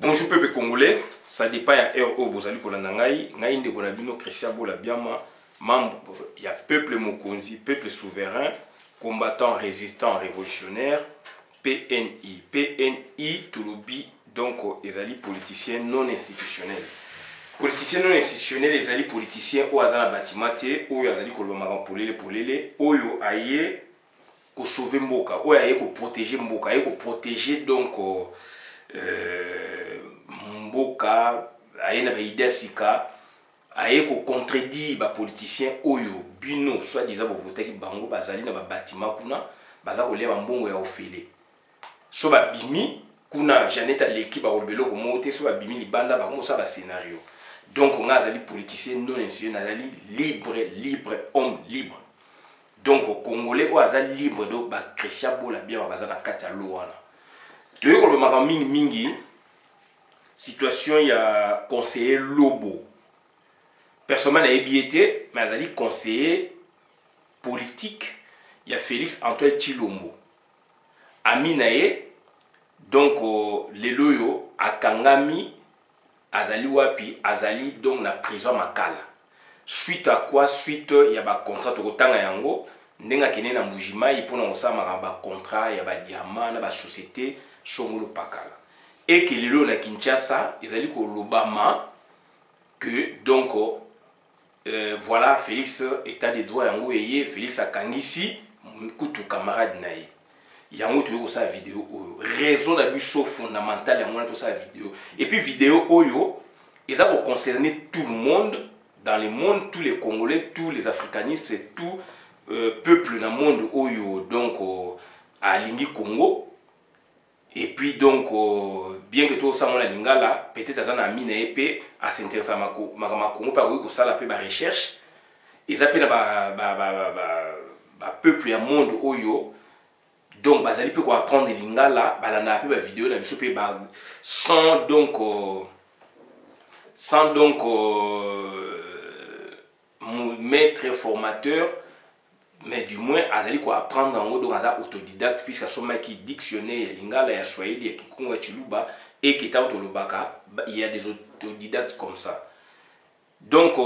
Bonjour peuple congolais, ça dépend ya RO bozali kolanda ngai ndeko na bino Christian Bola Biama, membre ya peuple mokonzi, peuple souverain, combattant, résistant, révolutionnaire, PNI. PNI tolobi donc ezali politicien non institutionnel. Politicien non institutionnel ezali politicien o azala batimate, oyo azali koloba makambo polele, oyo aye ko sauver mboka, oyo aye ko protéger mboka, aye ko protéger donc mboka aye na ba idée sika aye ko contredire ba politicien oyo bino soit disant bo votaki bango bazali na ba bâtiment kuna baza ko leba mbongo ya ofele so ba bimi kuna Janeta l'équipe ba robelo ko monter so ba bimi libanda ba mo sa ba scénario. Donc on a azali politicien non institutionnel, azali libre homme libre. Donc au Congolais o azali libre donc ba Christian Bola Biama baza na kati ya loana. Tu vois comme mingi situation il y a conseiller Lobo. Personne n'a ébiété, mais il y a conseiller politique. Il y a Félix Antoine Tshilombo. Aminae, donc les loyo à Kangami, Azali Wapi, Azali donc na prison Makala. Suite à quoi, suite il y a un contrat de Rotanga Yango, Nenga Kene na Mujima, il peut nous avoir un contrat, il y a un diamant, une société, Shongolo Pakala. Et que les lois na Kinshasa, ils allaient ko l'Obama que donc voilà Félix état de droit yango eye Félix akangisi kutu camarade nae. Yango tu sa vidéo raison d'abus fondamental yango na to sa vidéo. Et puis vidéo oyo ils ont concerné tout le monde dans le monde, tous les Congolais, tous les africanistes et tout peuple dans le monde oyo donc à Lingi Congo. Et puis donc, bien que tout ça mon lingala, peut-être à zana mine épée à s'intéresser à ma Congo par où ça la peut recherche. Ils appellent peuple et monde oyo. Donc bazali peut quoi apprendre lingala, balanda peu vidéo na biso pe sans donc maître formateur. Mais du moins, azali ko apprendre en donc aza autodidacte puisque soma qui dictionnaire ya lingala ya swahili ya kikongo ya chiluba et qui tant lobaka il y a des autodidactes comme ça. Donc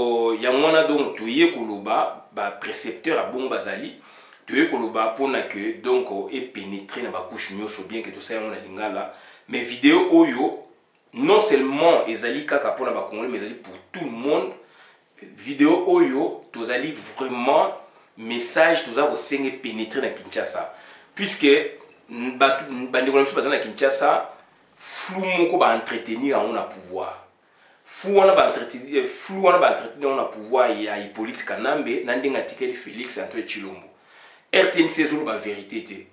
ya mona donc toye koloba ba précepteur a bon bazali toye koloba pona que donc et pénétrer na ba couche nyosho bien que tout ça on a lingala mais vidéo oyo non seulement ezali kaka pona ba congolais mais ezali pour tout le monde. Vidéo oyo tozali vraiment message tous a aussi pénétrer dans Kinshasa puisque bandeko na biso na Kinshasa flou moko ba entretenir en on a pouvoir flou wana ba entretenir on a pouvoir ya Hippolyte Kanambe na ndenga tikeli Félix Antoine Tshilombo RTNC zolo ba vérité te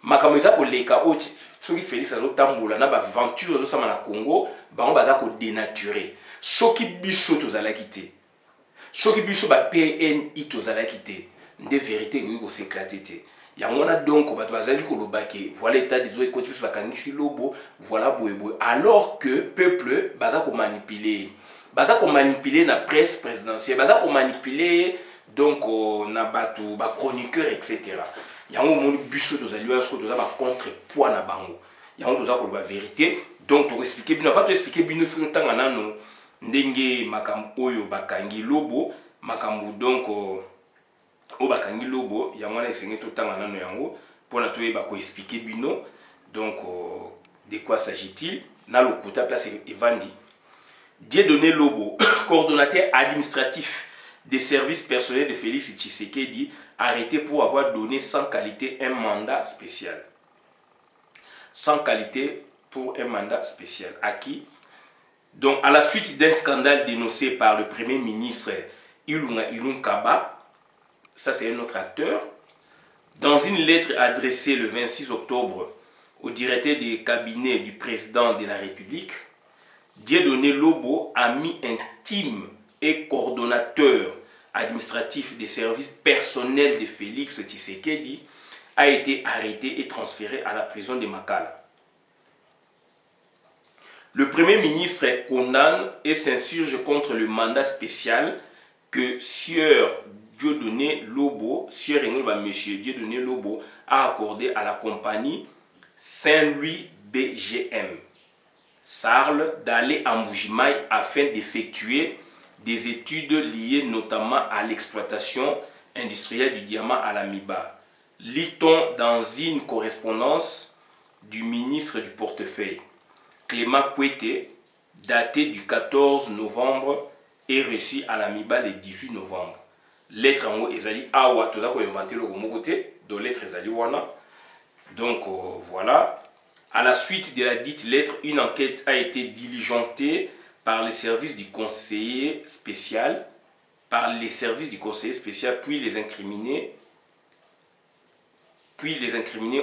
makambo eza ko leka o soki Félix azo tambola na ba aventure zo sama na Congo bango baza ko dénaturer soki biso tozalaki te soki biso ba PNI tozalaki te de vérité qui s'éclater. Il y a un donc voilà l'état des autres côtés bakangisi lobo voilà boyeboy alors que peuple baza ko manipuler na presse présidentielle baza ko manipuler donc na batu ba chroniqueur etc. Il y a un monde biso tozali asko toza ba contrepoids na bango. Il y a un toza ko ba vérité donc to expliquer bien avant to expliquer bien fino tanga nano ndenge makambo oyo bakangi lobo makambo donc o bakangi lobo yangwana esengé tout tanga nano yango pona toyeba ko expliquer bino donc de quoi s'agit-il na lokuta place Evandi Dieudonné Lobo coordonnateur administratif des services personnels de Félix Tshisekedi arrêté pour avoir donné sans qualité un mandat spécial sans qualité pour un mandat spécial à qui donc à la suite d'un scandale dénoncé par le premier ministre Ilunga Ilunkaba. Ça c'est un autre acteur. Dans une lettre adressée le 26 octobre au directeur des cabinets du président de la République, Dieudonné Lobo, ami intime et coordonnateur administratif des services personnels de Félix Tshisekedi, a été arrêté et transféré à la prison de Makala. Le Premier ministre condamne et s'insurge contre le mandat spécial que Sieur Dieudonné Lobo, Monsieur Dieudonné Lobo, a accordé à la compagnie Saint-Louis BGM. Sarl d'aller à Mbujimaï afin d'effectuer des études liées notamment à l'exploitation industrielle du diamant à l'Amiba. Lit-on dans une correspondance du ministre du portefeuille, Clément Kwete, datée du 14 novembre et reçue à l'Amiba le 18 novembre. Lettre en haut, ezali awa, tout ça qu'on a inventé le mot côté, de lettre ezali wana. Donc voilà. À la suite de la dite lettre, une enquête a été diligentée par les services du conseiller spécial, puis les incriminés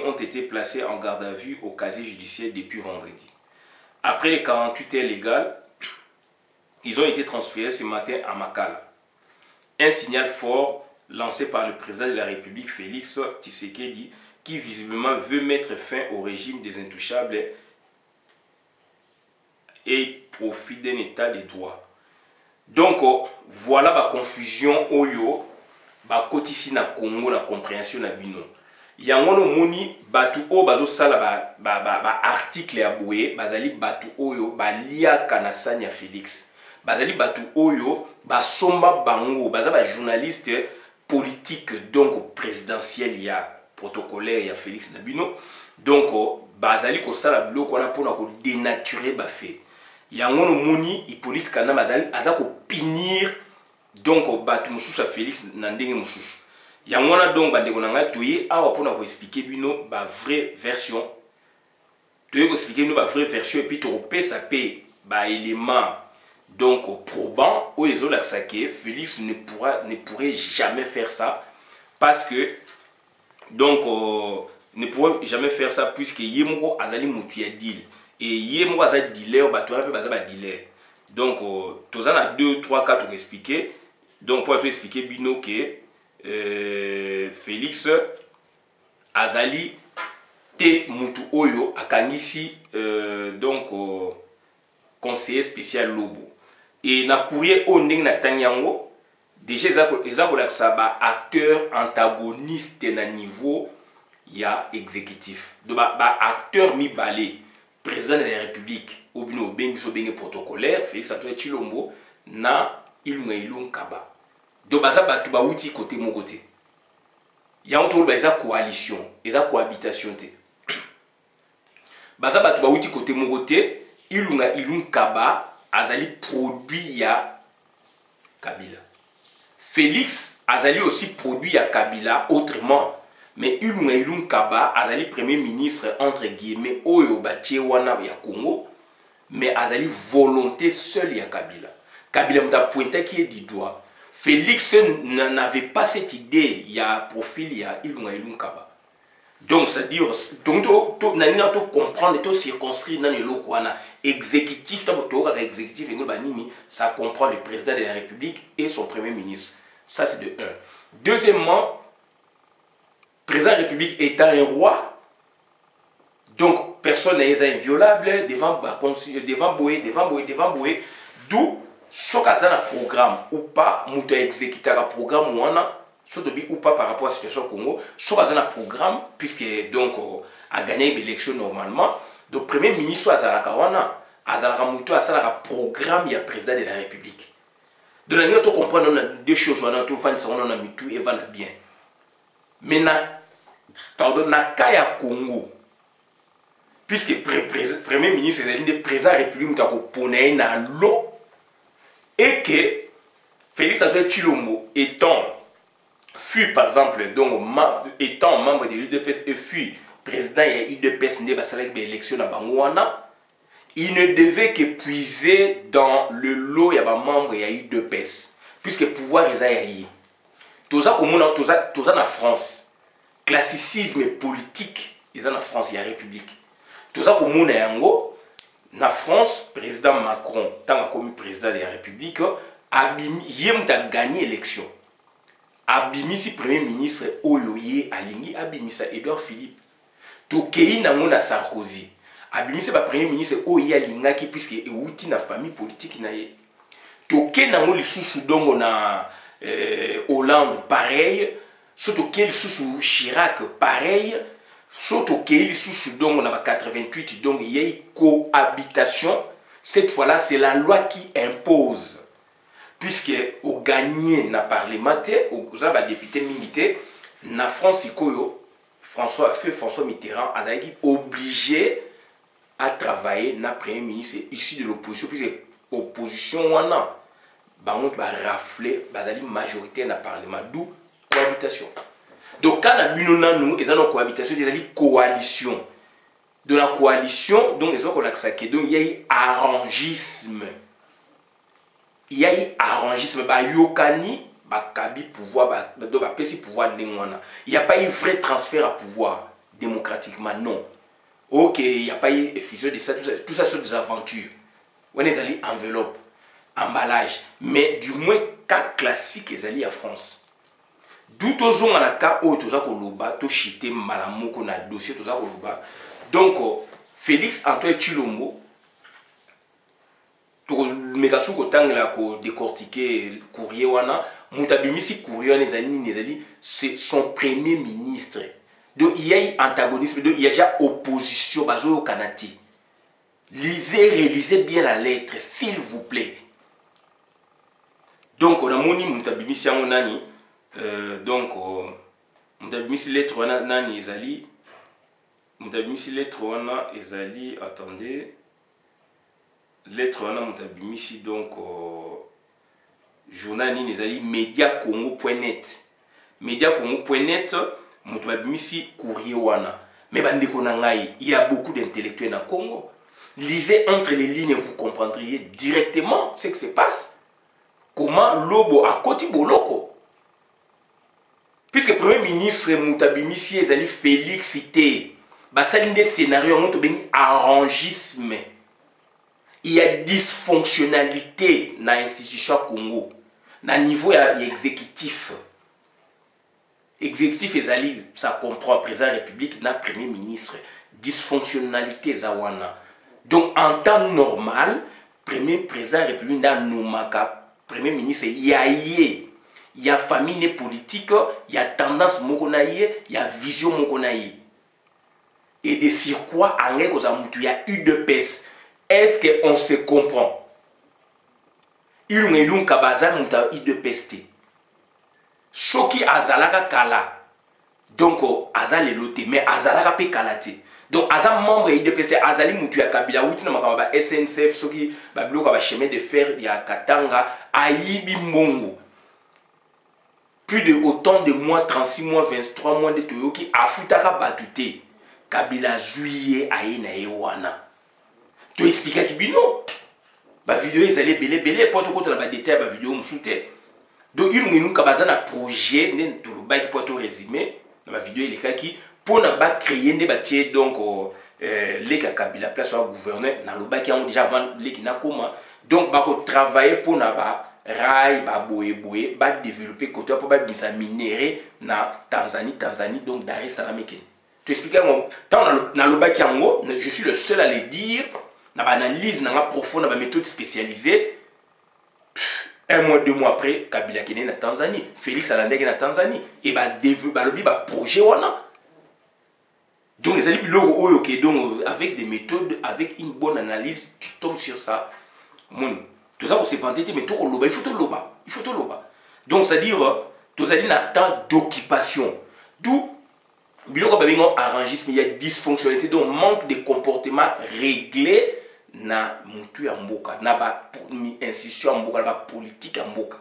ont été placés en garde à vue au casier judiciaire depuis vendredi. Après les 48 heures légales, ils ont été transférés ce matin à Makala. Un signal fort lancé par le président de la République, Félix Tshisekedi, qui visiblement veut mettre fin au régime des intouchables et profite d'un état de droit. Donc, voilà la confusion oyo, ba kotisi na Congo na compréhension na bino. Yango no moni batu o bazo sala ba article ya boye, bazali batu oyo ba liaka na sanya Félix. Bazali batu oyo ba somba bango, bazali ba journaliste politique donc présidentiel ya protocolaire ya Félix Nabino. Donc bazali ko sala biloko wana pona ko dénaturer ba fait. Yango no moni Hippolyte Kana bazali aza ko punir donc batu mususu Félix na ndenge mususu. Yango na donc bandeko na ngai toye awa pona ko expliquer bino ba vraie version. Toye ko expliquer bino ba vraie version et puis to pesa pe ba élément donc probant où ils ont l'accès Félix ne pourrait jamais faire ça parce que donc ne pourrait jamais faire ça puisque yemoko azali mutu ya deal et yemoko azali dealer batona pe bazaba dealer. Donc tozana 2 3 4 pour expliquer. Donc pour tout expliquer bino que Félix azali te mutu oyo akangisi donc conseiller spécial Lobo. Et na courrier au ndenge na tanyango déjà ezako laksa ba acteur antagoniste na niveau ya exécutif. Donc ba acteur mi balé président de la République obino bengi so bengi protocolaire Félix Antoine Tshilombo na Ilunga Ilunkaba. Donc baza ba tuba uti côté mon côté. Ya onto ba eza coalition, eza cohabitation té. Baza ba tuba uti côté mon côté, Ilunga Ilunkaba azali produit ya Kabila. Félix azali aussi produit ya Kabila autrement. Mais Ilunga Ilunkaba azali premier ministre entre guillemets oyo batie wana ya Congo. Mais azali volonté seule ya Kabila. Kabila mta pointé qui est du doigt. Félix n'avait pas cette idée ya profil ya Ilunga Ilunkaba. Donc, c'est-à-dire, donc, tu comprends, tu circonscris dans le local exécutif, exécutif, ça comprend le président de la République et son premier ministre. Ça, c'est de 1. Deuxièmement, le président de la République étant un roi, donc personne n'est inviolable devant Boé, d'où, ce cas un programme ou pas, nous exécuter un programme ou ou pas par rapport à la situation au Congo, soit un programme, puisque donc a gagné l'élection normalement, le premier ministre Azalakawana, Azalakamuto a un programme, il y a président de la République. De la nuit, on comprend deux choses, on a tout fait, on a mis tout et va bien. Mais pardon, na Kaya Congo, puisque le premier ministre est le président de la République qui a poney na l'eau, et que Félix Antoine Tshilombo fut par exemple donc étant membre de l'UDPS et fut président de l'UDPS l'élection à Bangouana, il ne devait que puiser dans le lot ya membre de l'UDPS puisque pouvoir est aïe. Tout ça comme tout ça en France, classicisme politique ils en France il y a république. Tout ça comme yango na France président Macron tant comme président de la République abimi yemta gagné l'élection. Abimisi premier ministre Oyoye Alingi abimisa Edouard Philippe. Tokei nango na Sarkozy. Abimisa ba premier ministre Oyoye Alingaki puisque euti na famille politique na ye. Tokei nango lisusu dongo na Hollande pareil. Surtout quel lisusu Chirac pareil. Surtout qu'il sous donc on a 88 donc il y a une cohabitation. Cette fois-là, c'est la loi qui impose. Puisque au gagné na parlementaire, au député militaire, na France François Mitterrand a été obligé à travailler na premier ministre issu de l'opposition, puisque l'opposition on a raflé bazali majoritaire na parlement, d'où cohabitation. Donc quand nous ils ont cohabitation, ils ont coalition. De la coalition, donc ils ont donc il y a eu arrangisme. Il y a eu arrangisme, yokani, kabi pouvoir, pouvoir. Il n'y a pas eu vrai transfert à pouvoir démocratiquement, non. Ok, il n'y a pas eu fusion de ça, tout ça sont des aventures. On est allé enveloppe, emballage, mais du moins cas classique ils allés à France. D'où toujours on a cas où tout ça qu'on loba, tout chité malamou qu'on a dossier tout ça qu'on loba. Donc Félix Antoine Tshilombo to megasu ko tangela ko décortiquer courrier wana mutabimisi courrier nezali c'est son premier ministre. Donc il y a antagonisme, donc il y a déjà opposition bazo au Kanati. Relisez bien la lettre s'il vous plaît. Donc on a moni mutabimisi yango nani donc mutabimisi lettre wana nani ezali mutabimisi lettre wana ezali attendez lettre wana mutabimisi donc journal ni ezali mediacongo.net mediacongo.net mutabimisi courrier wana mais bandeko na ngai il y a beaucoup d'intellectuels na Congo. Lisez entre les lignes, vous comprendriez directement ce qui se passe. Comment Lobo a côté Boloko. Puisque le Premier ministre Mutabimisi ezali Félix cité, basali des scénarios arrangisme. Il y a dysfonctionnalité dans l'institution Congo, dans le niveau exécutif. Exécutif ezali, ça comprend président de la République, na Premier ministre. Dysfonctionnalité zawana. Donc en temps normal, premier président de la République dans Nomaka, Premier ministre, il y a famille politique, il y a tendance mokonaye, il y a vision mokonaye. Et de sur quoi il y a eu de pèse. Est-ce qu'on se comprend? Il y a eu de peste. Soki azalaka kala. Donc azal elote mais azalaka pe kalate. Donc azal membre de l'IDPS azali mutu ya Kabila wuti na makamba SNCF soki ba biloko ba chemin de fer ya Katanga ayibi mbongo. Plus de autant de mois, 36 mois, 23 mois de Toyoki afutaka batute. Kabila juillet aye na ewana. Tu expliques ki bino. Ba vidéo ezali belé porte côté na ba détail ba vidéo mshute. Donc il nous kabaza na projet ne to ba ki porte résumé na ba vidéo il est qui pour ne pas créer des bâtiments donc les Kabila place au gouverneur dans le bac qui ont déjà vendu les kinakoma donc bah travailler pour na ba rail ba boye ba développer côté pour ba bisa minerai na Tanzanie donc Dar es Salaam ken. Tu expliques moi dans le bac qui en je suis le seul à le dire na ba analyse na profonde na ba méthode spécialisée. Un mois, 2 mois après, Kabila qui est na Tanzanie, Félix Alande qui est na Tanzanie et bah développer le projet wana. Donc les alibis ok donc avec des méthodes, avec une bonne analyse, tu tombes sur ça. Tout ça on s'est vanté mais tout il faut tout loba, il faut tout loba. Donc c'est à dire tout ça dit un temps d'occupation. D'où biloko babingo arrangisme, il y a dysfonctionnalité donc manque de comportement réglé na mutu ya mboka, na ba institution mboka, na ba politique ya mboka.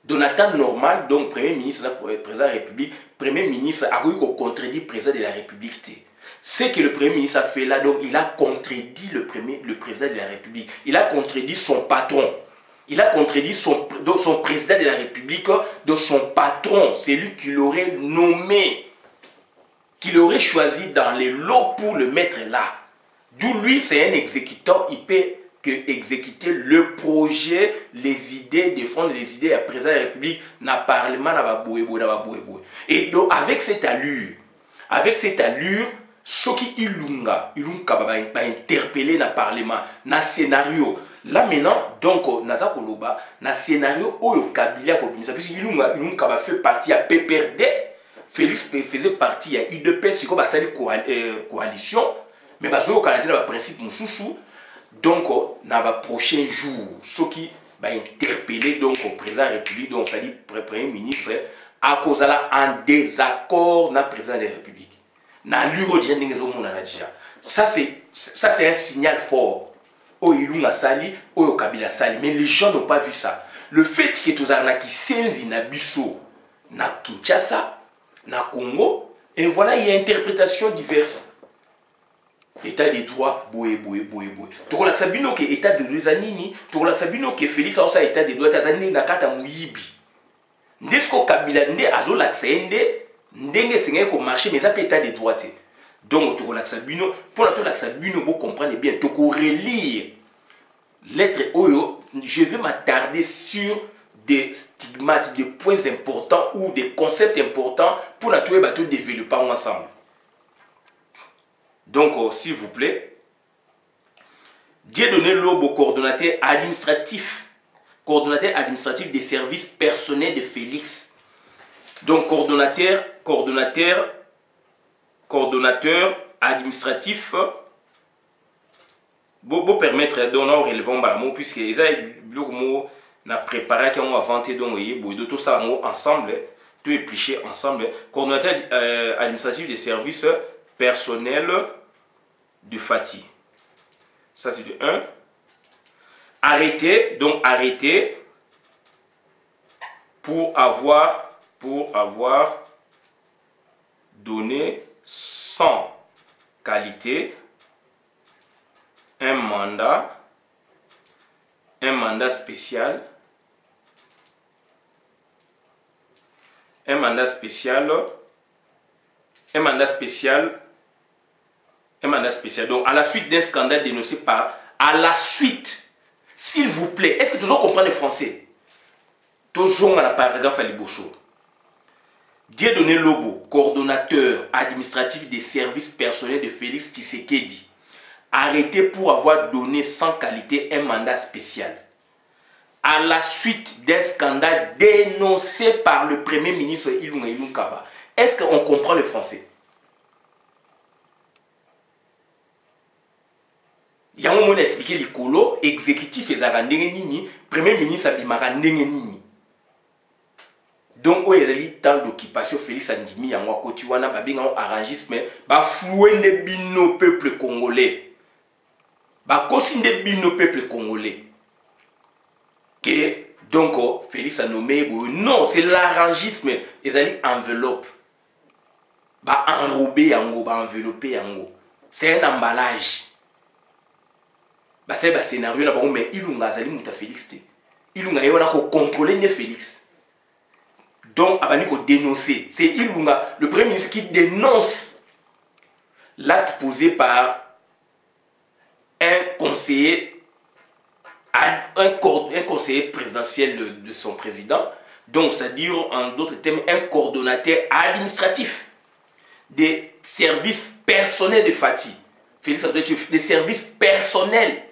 Dans un temps normal, donc Premier ministre, président de la République, Premier ministre a contredit le président de la République. Ce que le Premier ministre a fait là, donc il a contredit le président de la République. Il a contredit son patron. Il a contredit son président de la République, de son patron. C'est lui qui l'aurait nommé, qui l'aurait choisi dans les lots pour le mettre là. D'où lui, c'est un exécuteur, il peut exécuter le projet, les idées, défendre les idées à président de la République, na parlement, na baboué. Et donc, avec cette allure, ce qui ilunga va interpeller na parlement, na scénario. Là maintenant, donc, naza koloba, na scénario, oyo Kabila ko bimisa, puisque ilunga va faire partie à PPRD, Félix faisait partie, il y a UDPS, c'est comme ça, coalition, mais bah, au Canada, le principe moussoussou. Donc, dans les prochains jours, ceux qui va interpeller donc au président de la République, donc ça dit premier ministre, à cause de en désaccord avec le président de la République. Ça c'est un signal fort. Oh Ilunga Sali, oh Kabila Sali, mais les gens n'ont pas vu ça. Le fait que tous les qui senzi na biso, na Kinshasa, na Congo, et voilà il y a interprétations diverses. État des droits, boé. Tu vois que Sabino qui état de Luzanini, tu vois que Sabino qui Félix a aussi état des droits, Tazani na kata muyibi. Ndesko Kabila nde azola ksende, ndenge sengé ko marché mais ça peut état des droits. Donc tu vois que Sabino, pour la que Sabino vous comprenez bien, tu peux relire lettre Oyo, je vais m'attarder sur des stigmates, des points importants ou des concepts importants pour la tout développer ensemble. Donc, s'il vous plaît, Dieudonné Lobo, coordonnateur administratif des services personnels de Félix. Donc, coordonnateur administratif, pour permettre de nous relevant puisque ils ont préparé qu'on a inventé donc tout ça ensemble, tout est pliché ensemble. Coordonnateur administratif des services personnels du Fati. Ça c'est de 1. Arrêté pour avoir donné sans qualité un mandat spécial donc à la suite d'un scandale dénoncé par s'il vous plaît, est-ce que toujours comprendre le français? Toujours dans la paragraphe à l'Iboucho. Dieudonné Lobo, coordonnateur administratif des services personnels de Félix Tshisekedi, arrêté pour avoir donné sans qualité un mandat spécial. À la suite d'un scandale dénoncé par le premier ministre Ilunga Kaba. Est-ce qu'on comprend le français? Il y a un moment expliqué l'écolo, exécutif et nini, premier ministre abimara nini. Donc, il y a des temps d'occupation, Félix Andimi, Yango Kotiwana, Babinga, arrangisme, floué de bino peuple congolais. Kosi de bino peuple congolais. Que, donc, Félix a nommé, non, c'est l'arrangisme, ils allaient enveloppe. Enrobé Yango, enveloppé Yango. C'est un emballage. C'est un scénario, mais Ilunga Zali Mouta Félix. Ilunga Yona contrôler ne Félix. Donc, il faut dénoncer. C'est Ilunga, le premier ministre, qui dénonce l'acte posé par un conseiller présidentiel de son président. Donc, c'est-à-dire, en d'autres termes, un coordonnateur administratif des services personnels de Fati. Félix a dit des services personnels.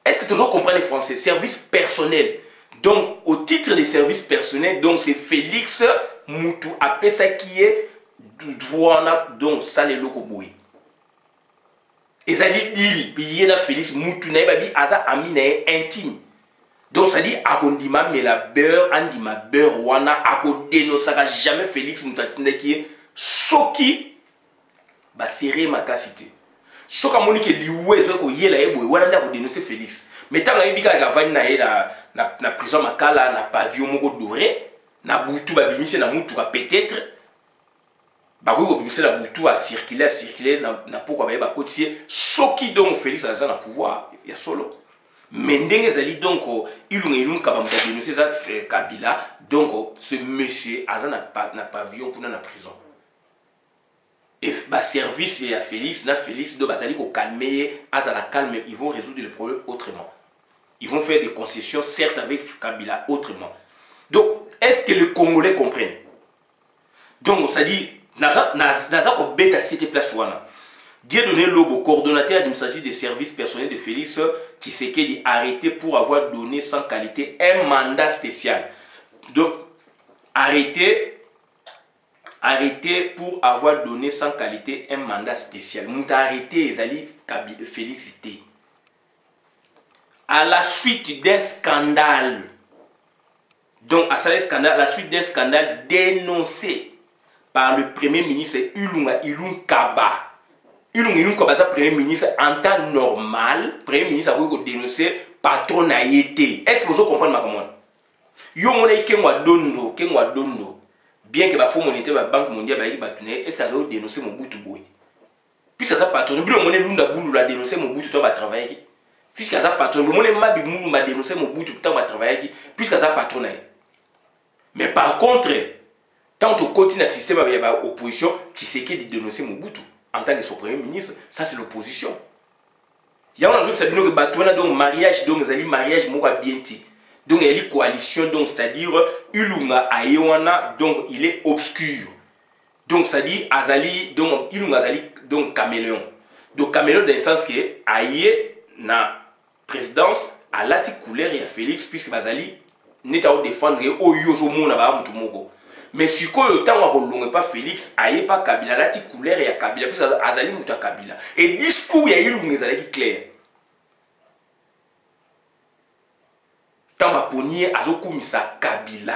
Est-ce que toujours comprendre les Français? Services personnels. Donc, au titre des services personnels, donc c'est Félix Moutou Apesa qui est douana, donc ça les locaux bouillés. Et ça dit deal, puis il y a Félix Moutou Naïbabi, Aza Amina intime. Donc ça dit Akondima, mais la beurre, Andima beurre, Wana, Akodeno, ça n'a jamais Félix Moutatine qui est choqué, bah serré ma cassité. Ce que Monique lioué ce que yela ebo wana ko dénoncer Félix mais tant que bika ga vani na prison makala na pavillon moko doré na butu ba bimise na mutu peut-être ba ko bimise na butu a circuler na pourquoi ba kotier soki donc Félix a na pouvoir ya solo mais ndenge zali donc ilunga ka ba muta dénoncer ça Kabila donc ce monsieur azana na pavillon pour na prison. Et bah service et à Félix, donc bah, calmer, calme, ils vont résoudre le problème autrement. Ils vont faire des concessions, certes avec Kabila, autrement. Donc, est-ce que les Congolais comprennent? Donc, ça dit, Naza ko beta cité place wana. Dieudonné Lobo, coordonnateur administratif des services personnels de Félix Tshisekedi, arrêté pour avoir donné sans qualité un mandat spécial. Donc, arrêté arrêté pour avoir donné sans qualité un mandat spécial. Mouta arrêté Ezali Félix était. À la suite d'un scandale, donc à la suite d'un scandale dénoncé par le Premier ministre Ilunga Ilunkaba. Ilunga Kaba, Premier ministre, en temps normal, Premier ministre a dénoncé patron naïté. Est-ce que vous comprenez ma commande? Yo mona kengwa dondo. Bien que la Fonds monétaire la Banque mondiale est-ce qu'elle a dénoncé mon bout boy? Puisque ça patron, bien mon lunda boulou la dénoncé mon bout toi va travailler. Puisque ça patron, mon mabi moulou m'a dénoncé mon bout toi va travailler. Puisque ça patron. Mais par contre, tant au côté d'un système avec l'opposition, tu sais qu'il dénoncer mon bout en tant que son premier ministre, ça c'est l'opposition. Il y a un jour qui que batouana donc mariage donc zali mariage moi bien ti. Donc il y a une coalition donc c'est-à-dire Ilunga Ayewana donc il est obscur. Donc ça dit Azali donc Ilunga Azali donc caméléon. Donc caméléon dans le sens que Aye na présidence à la couleur et à Félix puisque Azali n'est pas défendre au yojo mona ba mutu moko. Mais si quoi le temps où pas Félix, aïe pas Kabila, la petite couleur et Kabila, puis Azali Mouta Kabila. Et discours, il y a eu qui clair. Tant que Ponier, Azoku Misa Kabila.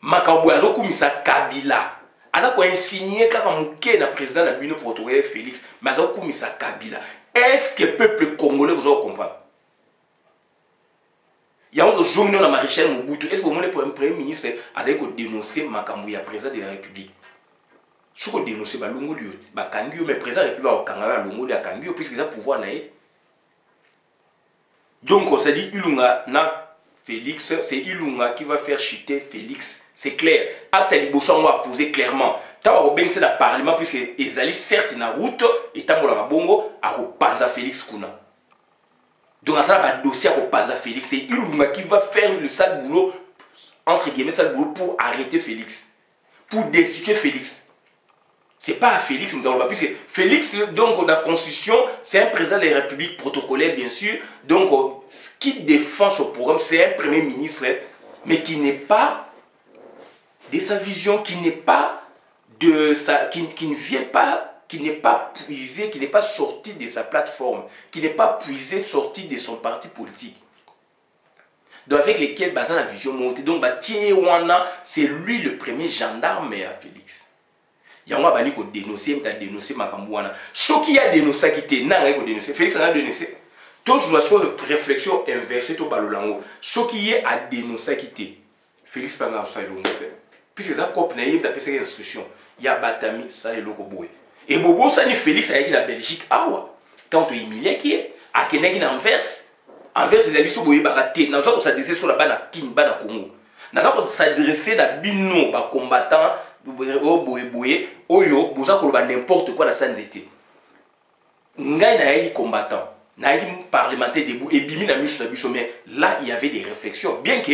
Makabou, Azoku Misa Kabila. Alors qu'on a signé car on a un président de Bino Protocole Félix, mais Azoku Misa Kabila. Est-ce que le peuple congolais vous en comprend? Il y a un jour dans la maréchale Mobutu. Est-ce que le Premier ministre a dénoncé Makambu, le président de la République? Je peux dénoncer Balongo Lioti. Bakangio, mais le président de la République a Kangara Longo Lia Kangio, puisqu'il a pouvoir naïe. Donc, on s'est dit Ilunga na Félix, c'est Ilunga qui va faire chuter Félix. C'est clair. Acte Liboso a posé clairement. Tawa Robin c'est le Parlement, puisque Ezali certes na route, et Tamola Bongo a Panza Félix Kuna. Donc, ça va dossier à Panza Félix. C'est Ilunga qui va faire le sale boulot, entre guillemets, sale boulot pour arrêter Félix. Pour destituer Félix. Ce n'est pas à Félix, puisque Félix, donc, la Constitution, c'est un président de la République protocolaire, bien sûr. Donc, ce qui défend ce programme, c'est un Premier ministre, mais qui n'est pas de sa vision, qui n'est pas de sa. Qui ne vient pas. Qui n'est pas puisé, qui n'est pas sorti de sa plateforme, qui n'est pas puisé, sorti de son parti politique. Donc avec lesquels basant la vision montée. Donc c'est lui le premier gendarme à Félix. Il y a un qui a dénoncé Makambouana. Ce qui a dénoncé qui était n'a rien dénoncé. Félix a dénoncé. Toujours la réflexion inversée au balolango. Ce qui a dénoncé qui était Félix Panga ça le puisque ça cop naïf d'après ces instructions. Il y a Batami ça le loco boy. Et Bobo ça ni Félix avec la Belgique awa. Quand tu humilié qui est à Kenegi na Anvers. Anvers les alliés boye baraté. Dans autres s'adresser sur la bana Kin bana Congo. Dans autres s'adresser la bino ba combattant boye oyo boza ko ba n'importe quoi la sanzete. Ngai na yi combattant. Na yi parlementaire debout et bimi na miso na biso mais là il y avait des réflexions bien que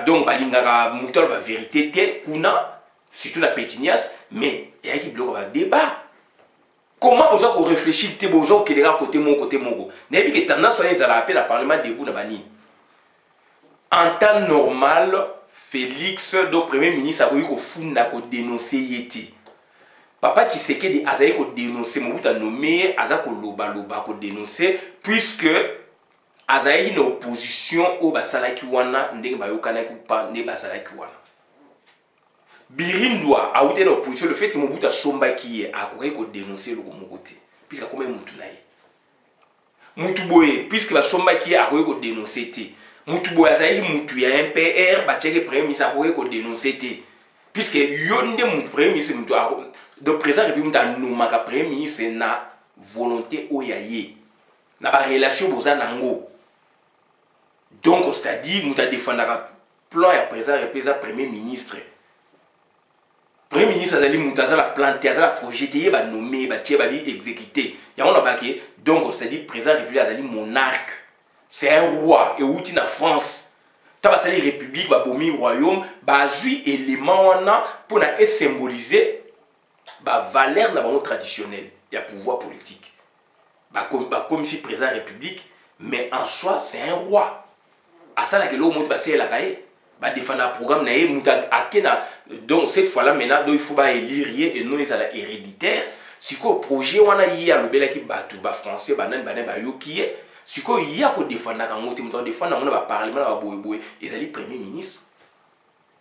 donc balingaka mutol ba vérité te kuna surtout la pétinias, mais il y a qui bloque le débat. Comment vous avez réfléchi, vous avez que côté mon côté mon. N'est-ce que tendance à les appeler le Parlement debout na bani. En temps normal, Félix, le Premier ministre, a eu qu'au fond ko dénoncer yeti. Papa Tshisekedi a eu ko dénoncer, mon bout a nommé, a ko loba ko dénoncer, puisque a eu une opposition au basalaki wana ndenge bayokana ku pa ne basalaki wana. Birindwa a été dans l'opposition, le fait que Mobutu a somba qui est à dénoncer le Mobutu, puisque comme Moutou naïe. Moutou boye, puisque la somba qui est à dénoncer. Moutou boye, ça y est, Moutou y a un PR, Bacheke Premier ministre a dénoncer. Puisque Yonde Moutou Premier ministre, le président de la République a nommé le Premier ministre na volonté oyaye. Na ba relation boza nango. Donc, c'est-à-dire, Moutou a défendu le plan et président de la Premier ministre. Premier ministre Azali Moutaza la planté, Azali la projeté, ba nommé, ba tié, ba exécuté. Il y a un baquet, donc c'est-à-dire président de la République Azali monarque. C'est un roi et outil na France. Tabasali République, ba bomi royaume, ba jui élément pour na symboliser ba valeur na ba traditionnel, il y a pouvoir politique. Ba comme si président de la République, mais en soi c'est un roi. À ça là que l'eau monte passer la caille. bah défendre le programme na muta akena donc cette fois là maintenant il faut pas élire et non ils la héréditaire si quoi projet wana yi a lobela ki batu ba français banane ba yoki si quoi il y a ko défendre ka ngoti muta défendre na ba parlement ba boye ils ali premier ministre.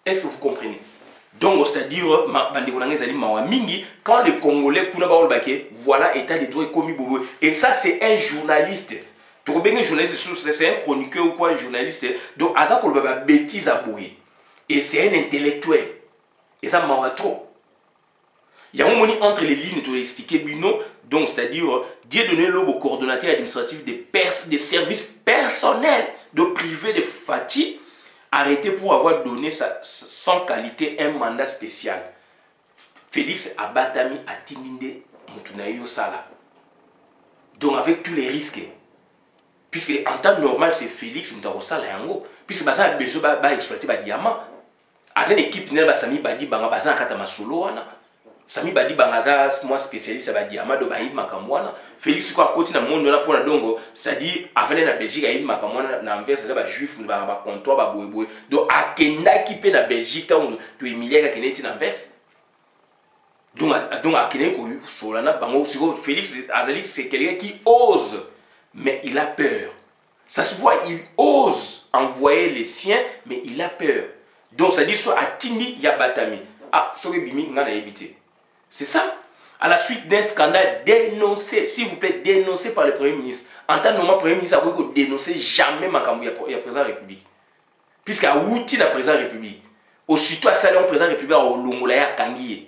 Est-ce que vous comprenez? Donc c'est-à-dire bande ko na ngezali mawa mingi quand les Congolais kuna ba olbake voilà état de droit commis bobo et ça c'est un journaliste. Tu vois bien un journaliste, c'est un chroniqueur ou quoi, un journaliste. Donc, à ça, qu'on va bêtise à bouiller. Et c'est un intellectuel. Et ça m'a trop. Il y a un moment entre les lignes, tu as expliqué, Bino. Donc, c'est-à-dire, Dieu donné l'homme au coordonnateur administratif des services personnels de privé de Fati, arrêté pour avoir donné sans qualité un mandat spécial. Félix Abatami a Tindinde Moutunayo Sala. Donc, avec tous les risques. Puisque en temps normal, c'est Félix Moutarosala Yango. Puisque Baza a besoin d'exploiter des diamants. À une équipe, Sami Badi Banga Baza Katama Solo. Sami Badi Banga, moi spécialiste à diamant de Baïb Makamwana. Félix quoi côté dans le monde là pour la dongo. C'est-à-dire, avant la Belgique, Baïb Makamwana, Nanvers, c'est ça, juif, ba comptoir, ba boue. Donc, à Kenda qui peut la Belgique, tu es milliard à Kennedy Nanvers. Donc, à Kennedy, Solana, Bango, Félix Azali, c'est quelqu'un qui ose. Mais il a peur. Ça se voit, il ose envoyer les siens, mais il a peur. Donc ça dit soit à Tindi Yabatami. Ah, c'est ça. À la suite d'un scandale dénoncé, s'il vous plaît, dénoncé par le Premier ministre. En tant que normal, Premier ministre a voulu dénoncer jamais Makambu, il y a président de la République. Puisqu'à outil la président de la République. Aussitôt à Salon, président de la République, au Longolaya Kangiye.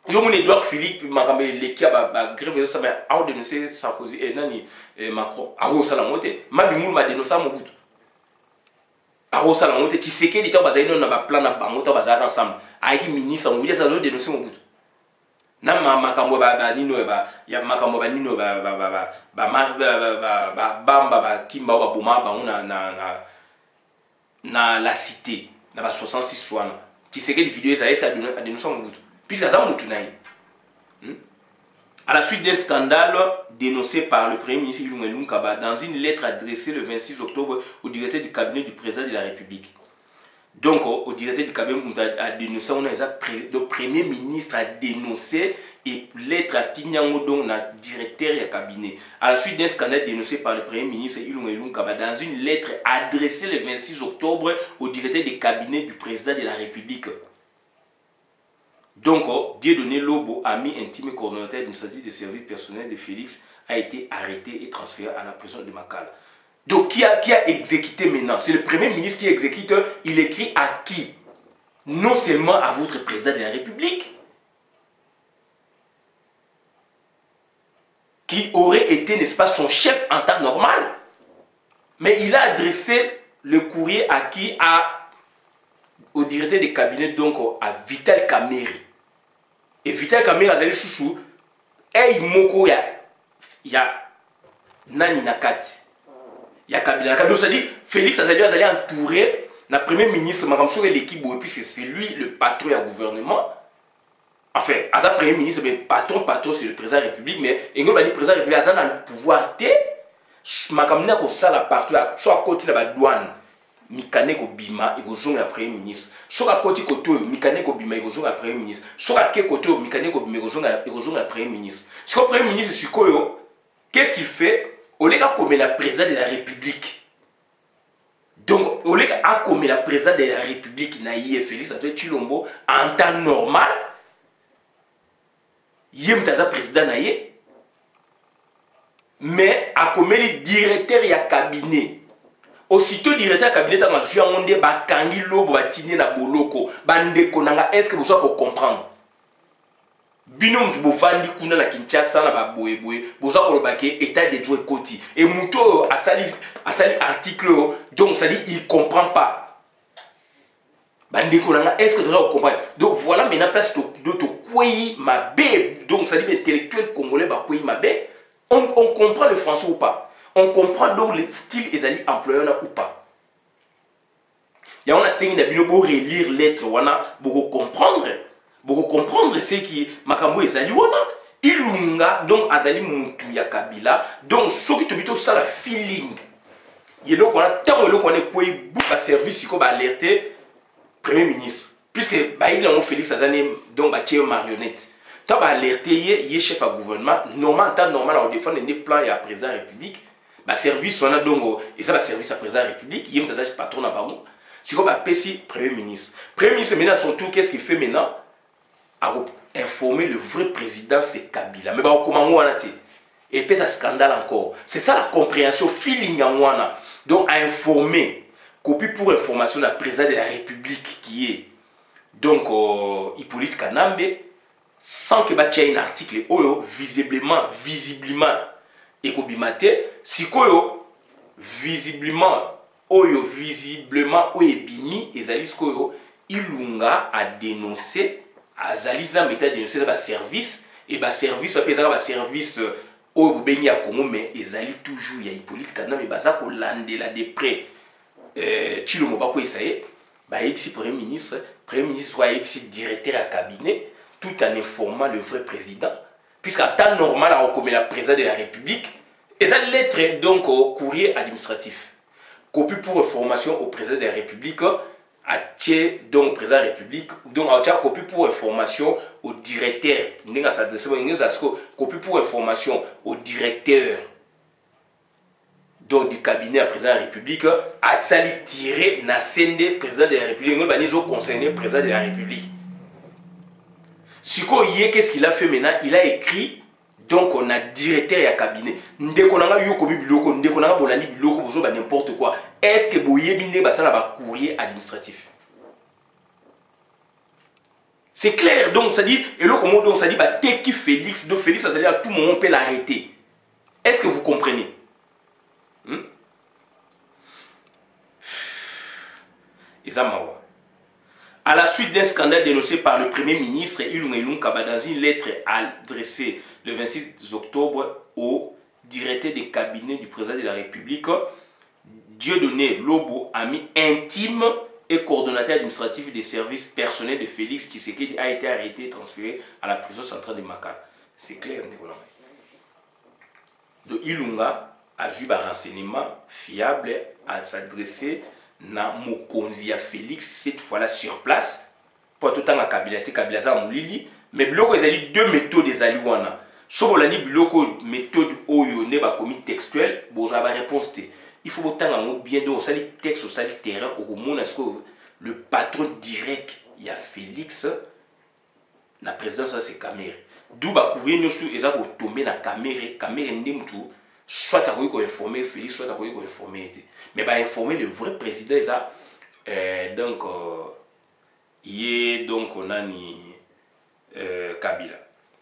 Yo mon Edouard Philippe makambe leki ba grève ça mais a dénoncé Sarkozy et nani Macron a wo sala moté mabimul ma dénoncé Mobutu a wo sala moté Tshisekedi ta bazali na ba plan na bango ta bazali ensemble avec ministre on vous dit ça zo dénoncer Mobutu na makambo ba nino ba ya makambo ba nino ba bamba ba kimba ba boma bango na la cité na ba 66 wana Tshisekedi vidéo ça est-ce a dénoncé Mobutu. Puisque ça à la suite d'un scandale dénoncé par le Premier ministre Ilunga Kaba dans une lettre adressée le 26 octobre au directeur du cabinet du président de la République. Donc, au directeur du cabinet a dénoncé, le Premier ministre a dénoncé et lettre à Tinyango, donc le directeur du cabinet. À la suite d'un scandale dénoncé par le Premier ministre Ilunga Kaba dans une lettre adressée le 26 octobre au directeur du cabinet du président de la République. Donc, Dieudonné Lobo, ami intime et coordonnateur administratif des services personnels de Félix, a été arrêté et transféré à la prison de Makala. Donc, qui a exécuté maintenant? C'est le Premier ministre qui exécute. Il écrit à qui? Non seulement à votre président de la République, qui aurait été, n'est-ce pas, son chef en temps normal, mais il a adressé le courrier à qui? Au directeur des cabinets, donc à Vital Kamerhe. Et Vital Kamerhe a dit chouchou, hey moko ya nani nakati, ya Kabila nakati. Donc ça dit Félix Azali entouré na premier ministre Makamsho et l'équipe et puis c'est lui le patron du gouvernement. Enfin, Aza premier ministre, mais patron c'est le président de la République, mais Engol a dit président de la République a un pouvoir té Makamna ko sala partout soit à côté de la douane. Mikane ko bima et ko jonga premier ministre. Soka koti koto mikane ko bima et ko jonga premier ministre. Soka ke koto mikane ko bima et ko jonga premier ministre. Ce que premier ministre Sikoyo, qu'est-ce qu'il fait? Olega comme la président de la République. Donc Olega a comme la président de la République naïe Félix Antoine Tshilombo en temps normal. Yem taza président naïe. Mais a comme le directeur ya cabinet. Aussitôt directeur cabinet a joué en monde bakangi lobo batine na boloko bande konanga est-ce que vous allez comprendre binom tu bovandi kuna na Kinshasa na ba boye boza ko lobake état de droit koti et muto asali article donc ça dit il comprend pas bande konanga est-ce que vous allez comprendre donc voilà maintenant place de kwei mabe donc ça dit intellectuel congolais ba kwei mabe on comprend le français ou pas. On comprend donc le style et les employeurs ou pas. Il y a un signe de pour relire lettre wana pour comprendre ce qui makambo ezali wana ilunga donc azali mutu ya Kabila donc ce qui te bito ça la feeling yelo qu'on a tant yelo qu'on est quoi ba service ko ba alerter premier ministre puisque ba il a Félix Azane donc ba tié marionnette toi ba alerter yé chef à gouvernement normal temps normal on défendre des plans ya président de la République ba service on a donc et ça ba service à président de la République yé m'tazage patron na bango si ko ba pesi premier ministre maintenant son tour qu'est-ce qu'il fait maintenant à informer le vrai président c'est Kabila mais ba comment on a été et puis ça scandale encore c'est ça la compréhension feeling en wana donc à informer copie pour information la président de la République qui est donc Hippolyte Kanambe sans que batia un article oyo visiblement et kobimate sikoyo visiblement oyo bimi ezali koyo ilunga a dénoncer azaliza meta dénoncer ba service et ba service apesa ba service oyo bobeni ya Congo mais ezali toujours ya Hippolyte Kanambe baza ko landela de près Tshilombo bako isaye ba yebisi premier ministre soit yebisi directeur à cabinet tout en informant le vrai président puisqu'en temps normal à recommer la président de la République et ça lettre donc au courrier administratif copie pour information au président de la République à donc président de la République donc à copie pour information au directeur n'enga s'adresser copie pour information au directeur donc du cabinet à président de la République a sali tiré na sende président de la République ngol banizo concerné président de la République siko yé qu'est-ce qu'il a fait maintenant il a écrit donc on a directeur ya cabinet ndeko nanga yo ko biloko ndeko nanga bolandi biloko bozo ba n'importe quoi est-ce que boye binde basala ba courrier administratif c'est clair donc ça dit et le comment donc ça dit bah teki Félix donc Félix ça veut dire à tout moment on peut l'arrêter est-ce que vous comprenez à la suite d'un scandale dénoncé par le Premier ministre Ilunga Ilunkaba dans une lettre adressée le 26 octobre au directeur des cabinets du président de la République, Dieudonné Lobo, ami intime et coordonnateur administratif des services personnels de Félix Tshisekedi, a été arrêté et transféré à la prison centrale de Makala. C'est clair, de Ilunga a eu un renseignement fiable à s'adresser na mokonzi ya Félix cette fois-là sur place pour tout temps à Kabila za mulili mais biloko ezali deux méthodes ezali wana sobolani biloko méthode oyo ne ba commis textuel boza ba réponse te il faut botanga ngo bien do sali texte sali terrain au mona ce que le patron direct ya Félix na présidence c'est Kamere d'où ba courrier nyosu eza ko tomber na Kamere ndimtu soit à quoi informer Félix, soit à quoi informer. Mais bah informer le vrai président ça donc donc on a ni Kabila.